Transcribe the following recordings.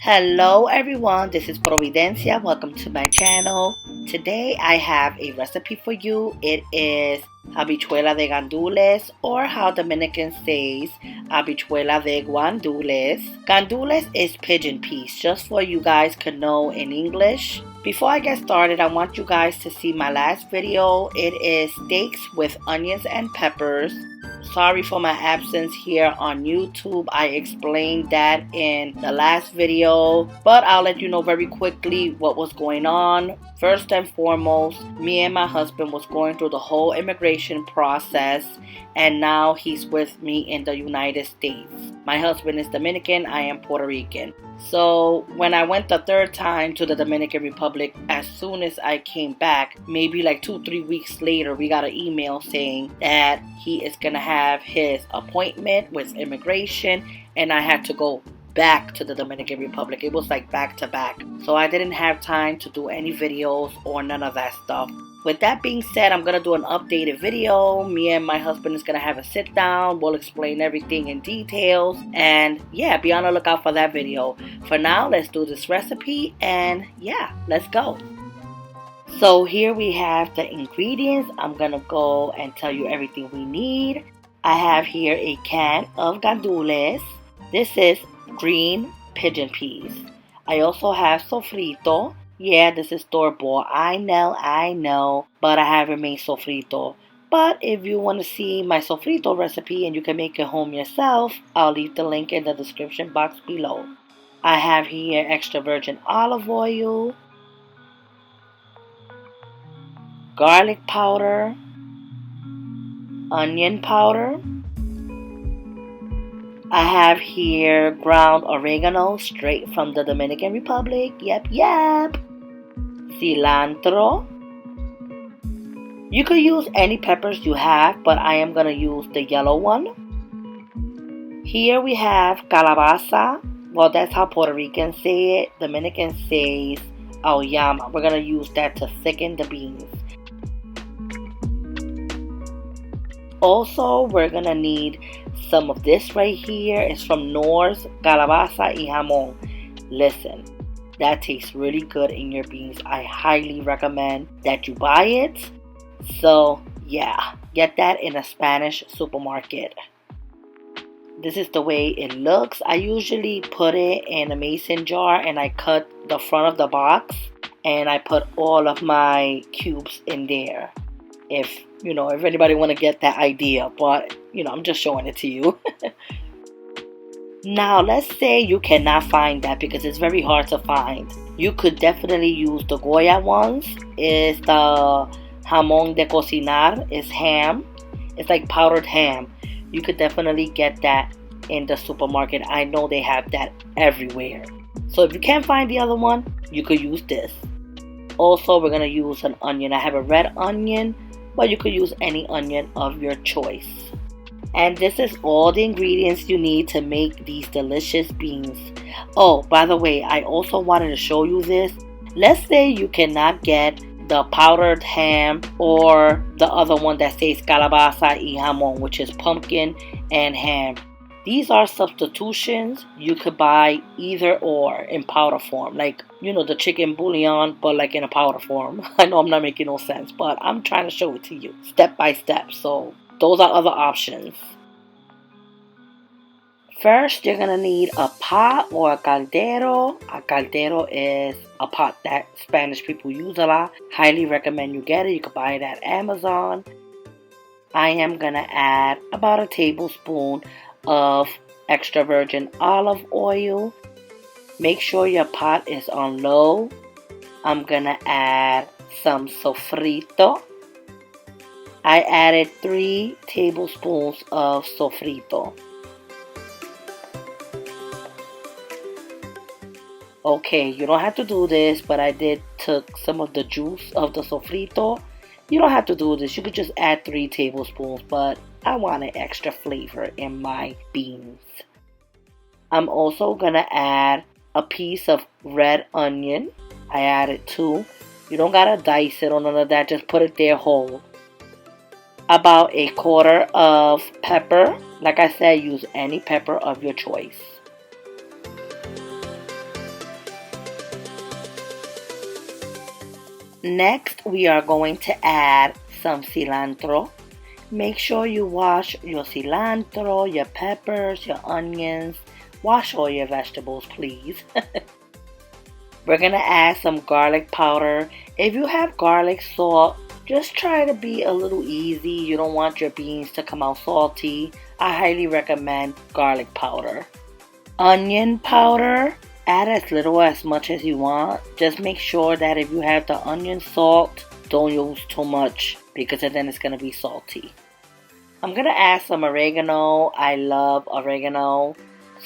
Hello everyone, this is Providencia. Welcome to my channel. Today I have a recipe for you. It is Habichuela de Gandules, or how Dominicans say Habichuela de Guandules. Gandules is pigeon peas, just for you guys to know in English. Before I get started, I want you guys to see my last video. It is steaks with onions and peppers. Sorry for my absence here on YouTube. I explained that in the last video, but I'll let you know very quickly what was going on. First and foremost, me and my husband was going through the whole immigration process, and now he's with me in the United States. My husband is Dominican, I am Puerto Rican. So when I went the third time to the Dominican Republic, as soon as I came back, maybe like 2-3 weeks later, we got an email saying that he is gonna have his appointment with immigration, and I had to go back to the Dominican Republic. It was like back to back. So I didn't have time to do any videos or none of that stuff. With that being said, I'm going to do an updated video. Me and my husband is going to have a sit down. We'll explain everything in details. And yeah, be on the lookout for that video. For now, let's do this recipe. And yeah, let's go. So here we have the ingredients. I'm going to go and tell you everything we need. I have here a can of gandules. This is green pigeon peas. I also have sofrito. Yeah, this is store-bought. I know, but I haven't made sofrito. But if you want to see my sofrito recipe and you can make it home yourself, I'll leave the link in the description box below. I have here extra virgin olive oil, garlic powder, onion powder. I have here ground oregano straight from the Dominican Republic. Yep. Cilantro. You could use any peppers you have, but I am going to use the yellow one. Here we have calabaza. Well, that's how Puerto Ricans say it. Dominicans say auyama. We're going to use that to thicken the beans. Also, we're going to need some of this right here. It's from Nor's Calabaza y Jamón. Listen, that tastes really good in your beans. I highly recommend that you buy it. So yeah, get that in a Spanish supermarket. This is the way it looks. I usually put it in a mason jar and I cut the front of the box and I put all of my cubes in there. If anybody want to get that idea, but I'm just showing it to you. Now, let's say you cannot find that because it's very hard to find. You could definitely use the Goya ones. It's the jamón de cocinar. It's ham. It's like powdered ham. You could definitely get that in the supermarket. I know they have that everywhere. So if you can't find the other one, you could use this. Also, we're going to use an onion. I have a red onion, but you could use any onion of your choice. And this is all the ingredients you need to make these delicious beans. Oh, by the way, I also wanted to show you this. Let's say you cannot get the powdered ham or the other one that says calabaza y jamón, which is pumpkin and ham. These are substitutions. You could buy either or in powder form, like the chicken bouillon, but like in a powder form. I know I'm not making no sense, but I'm trying to show it to you step by step. So those are other options. First, you're gonna need a pot or a caldero. A caldero is a pot that Spanish people use a lot. Highly recommend you get it. You can buy it at Amazon. I am gonna add about a tablespoon of extra virgin olive oil. Make sure your pot is on low. I'm gonna add some sofrito. I added 3 tablespoons of sofrito. Okay, you don't have to do this, but I did took some of the juice of the sofrito. You don't have to do this. You could just add 3 tablespoons, but I wanted extra flavor in my beans. I'm also gonna add a piece of red onion. I added 2. You don't gotta dice it or none of that. Just put it there whole. About a quarter of pepper. Like I said, use any pepper of your choice. Next, we are going to add some cilantro. Make sure you wash your cilantro, your peppers, your onions. Wash all your vegetables, please. We're going to add some garlic powder. If you have garlic salt, just try to be a little easy. You don't want your beans to come out salty. I highly recommend garlic powder. Onion powder, add as little as much as you want. Just make sure that if you have the onion salt, don't use too much because then it's going to be salty. I'm going to add some oregano. I love oregano.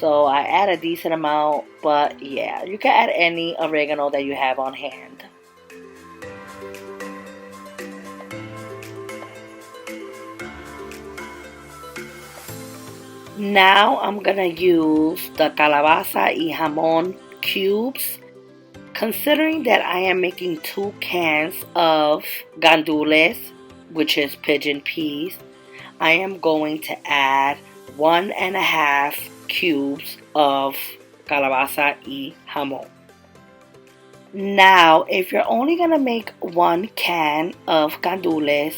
So I add a decent amount, but yeah, you can add any oregano that you have on hand. Now I'm gonna use the calabaza y jamon cubes. Considering that I am making 2 cans of gandules, which is pigeon peas, I am going to add 1.5 cubes of calabaza y jamon. Now, if you're only gonna make 1 can of gandules,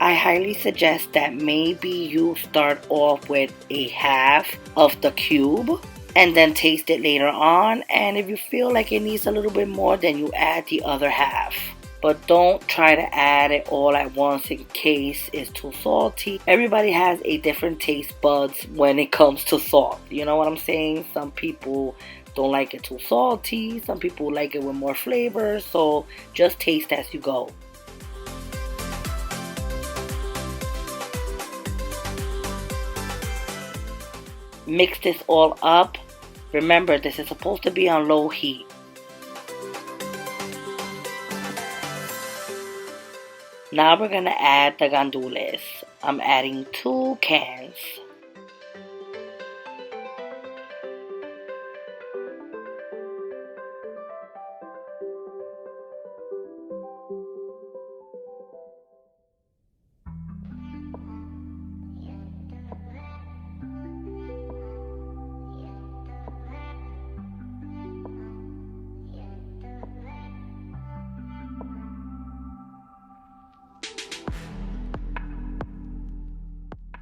I highly suggest that maybe you start off with a half of the cube and then taste it later on. And if you feel like it needs a little bit more, then you add the other half. But don't try to add it all at once in case it's too salty. Everybody has a different taste buds when it comes to salt. You know what I'm saying? Some people don't like it too salty. Some people like it with more flavor. So just taste as you go. Mix this all up. Remember, this is supposed to be on low heat. Now we're going to add the gandules. I'm adding 2 cans.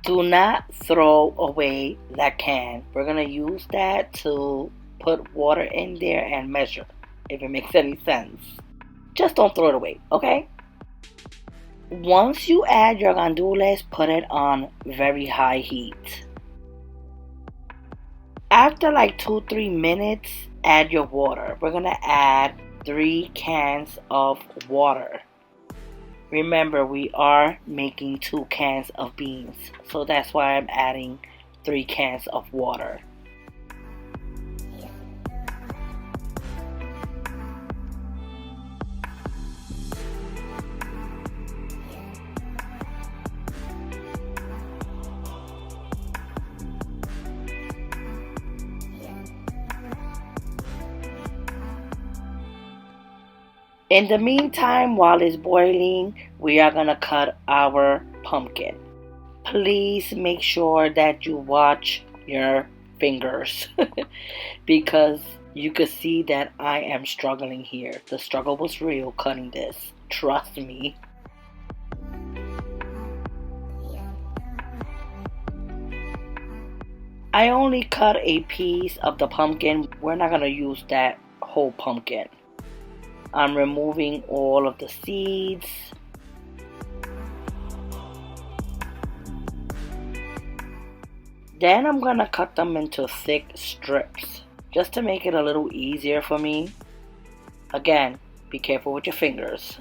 Do not throw away that can. We're going to use that to put water in there and measure, if it makes any sense. Just don't throw it away, okay? Once you add your gandules, put it on very high heat. After like 2-3 minutes, add your water. We're going to add 3 cans of water. Remember, we are making 2 cans of beans, so that's why I'm adding 3 cans of water. In the meantime, while it's boiling, we are going to cut our pumpkin. Please make sure that you watch your fingers because you could see that I am struggling here. The struggle was real cutting this. Trust me. I only cut a piece of the pumpkin. We're not going to use that whole pumpkin. I'm removing all of the seeds. Then I'm going to cut them into thick strips just to make it a little easier for me. Again, be careful with your fingers.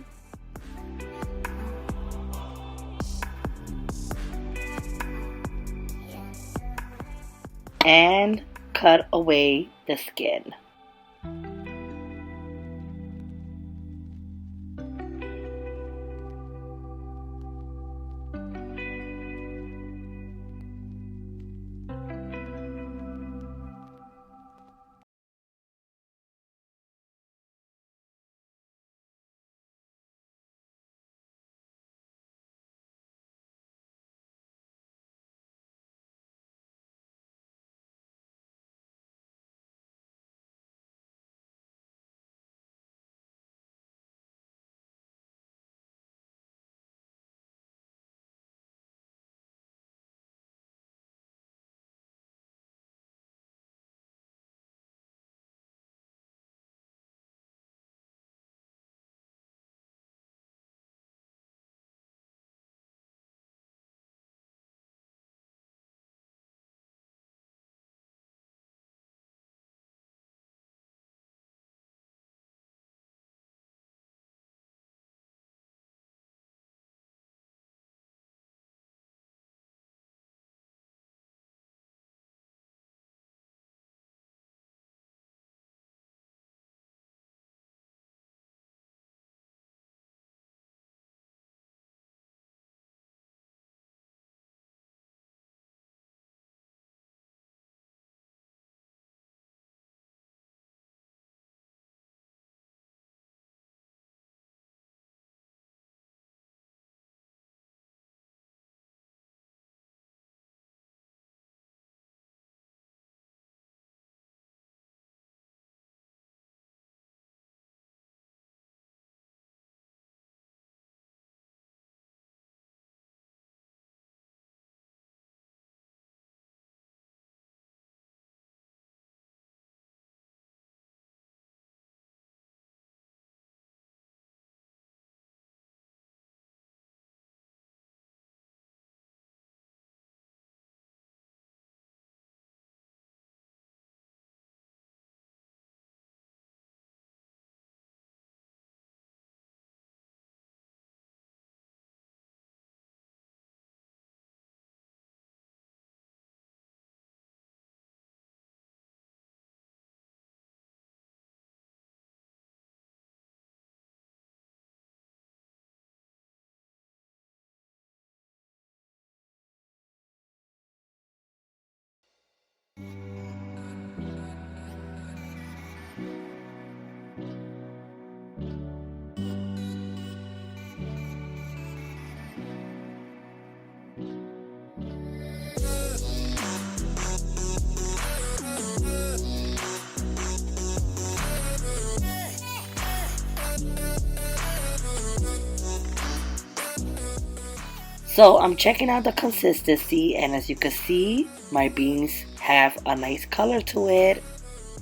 And cut away the skin. So I'm checking out the consistency, and as you can see, my beans have a nice color to it.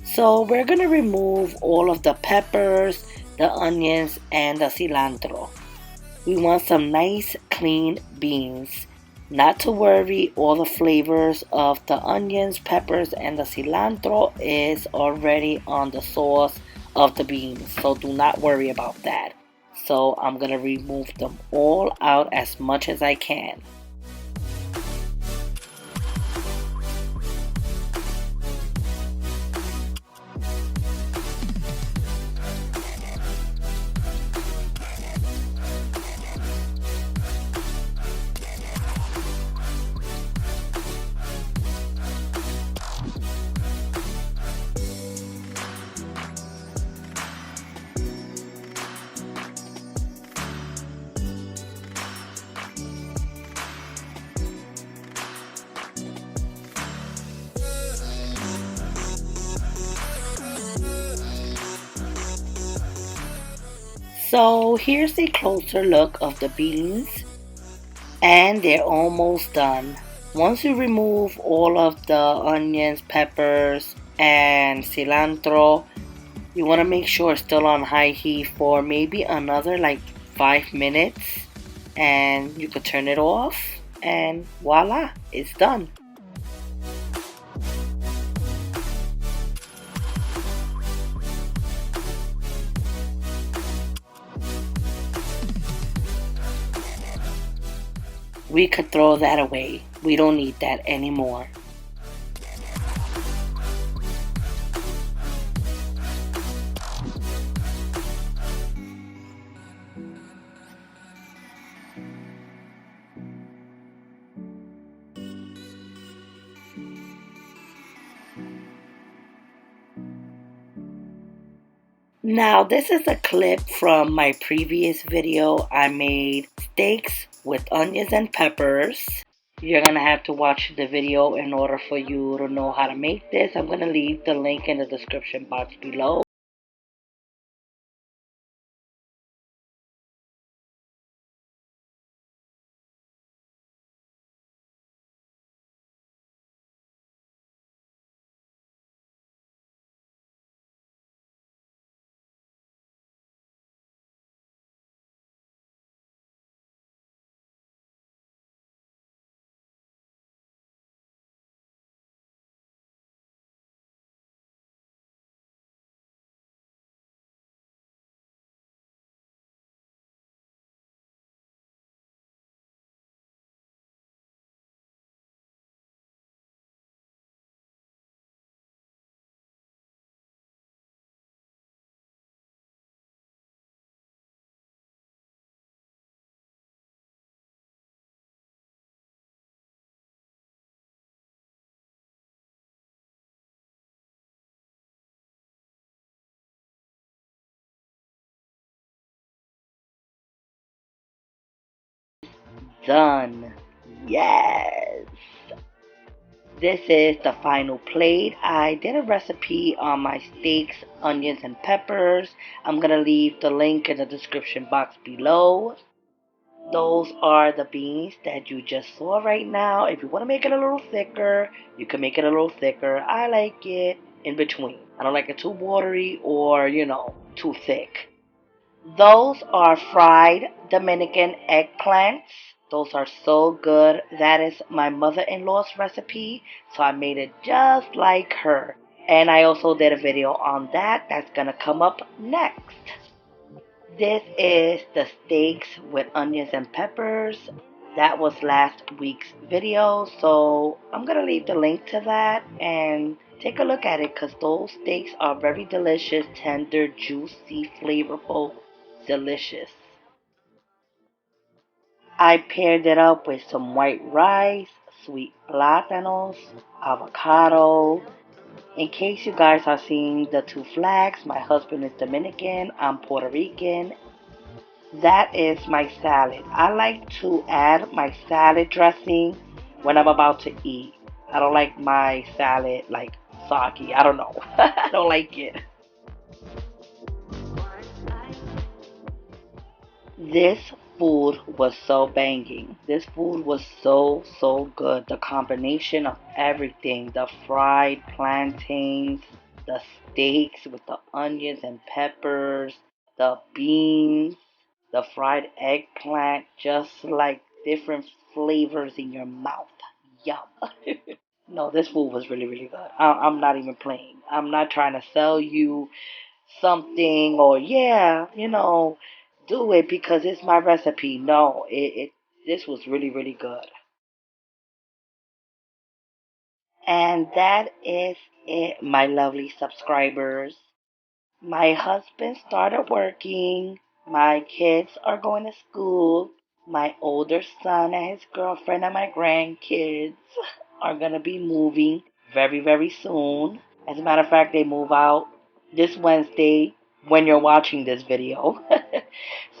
So we're gonna remove all of the peppers, the onions, and the cilantro. We want some nice clean beans. Not to worry, all the flavors of the onions, peppers, and the cilantro is already on the sauce of the beans. So do not worry about that. So I'm gonna remove them all out as much as I can. So here's a closer look of the beans, and they're almost done. Once you remove all of the onions, peppers, and cilantro, you want to make sure it's still on high heat for maybe another like 5 minutes, and you could turn it off, and voila, it's done. We could throw that away. We don't need that anymore. Now, this is a clip from my previous video. I made steaks with onions and peppers. You're gonna have to watch the video in order for you to know how to make this. I'm gonna leave the link in the description box below. Done. Yes. This is the final plate. I did a recipe on my steaks, onions, and peppers. I'm gonna leave the link in the description box below. Those are the beans that you just saw right now. If you want to make it a little thicker, you can make it a little thicker. I like it in between. I don't like it too watery or, too thick. Those are fried Dominican eggplants. Those are so good. That is my mother-in-law's recipe, so I made it just like her. And I also did a video on that. That's going to come up next. This is the steaks with onions and peppers. That was last week's video, so I'm going to leave the link to that and take a look at it because those steaks are very delicious, tender, juicy, flavorful, delicious. I paired it up with some white rice, sweet plátanos, avocado. In case you guys are seeing the two flags, my husband is Dominican, I'm Puerto Rican. That is my salad. I like to add my salad dressing when I'm about to eat. I don't like my salad like soggy. I don't know. I don't like it. This food was so banging. This food was so good. The combination of everything, the fried plantains, the steaks with the onions and peppers, the beans, the fried eggplant, just like different flavors in your mouth. Yum. No, this food was really good. I'm not even playing. I'm not trying to sell you something or yeah, do it because it's my recipe. No, it this was really good. And that is it, my lovely subscribers. My husband started working. My kids are going to school. My older son and his girlfriend and my grandkids are going to be moving very soon. As a matter of fact, they move out this Wednesday when you're watching this video.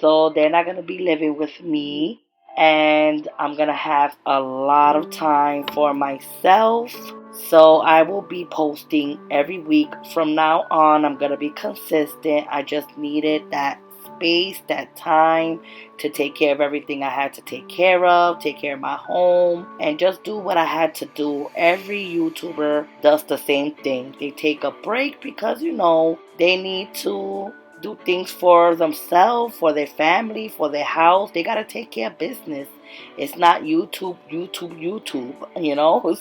So they're not going to be living with me. And I'm going to have a lot of time for myself. So I will be posting every week from now on. I'm going to be consistent. I just needed that space, that time to take care of everything I had to take care of, take care of my home, and just do what I had to do. Every YouTuber does the same thing. They take a break because, they need to do things for themselves, for their family, for their house. They got to take care of business. It's not YouTube.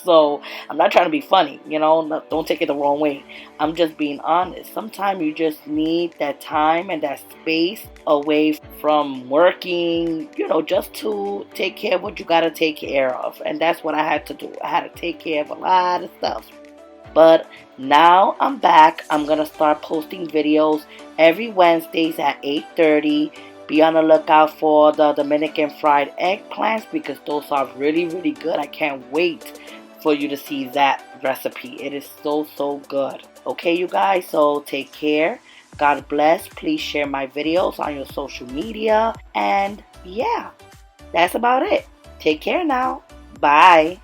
So I'm not trying to be funny, don't take it the wrong way. I'm just being honest. Sometimes you just need that time and that space away from working, just to take care of what you got to take care of. And that's what I had to do. I had to take care of a lot of stuff. But now I'm back. I'm going to start posting videos every Wednesdays at 8:30. Be on the lookout for the Dominican fried eggplants because those are really good. I can't wait for you to see that recipe. It is so good. Okay, you guys, so take care. God bless. Please share my videos on your social media. And yeah, that's about it. Take care now. Bye.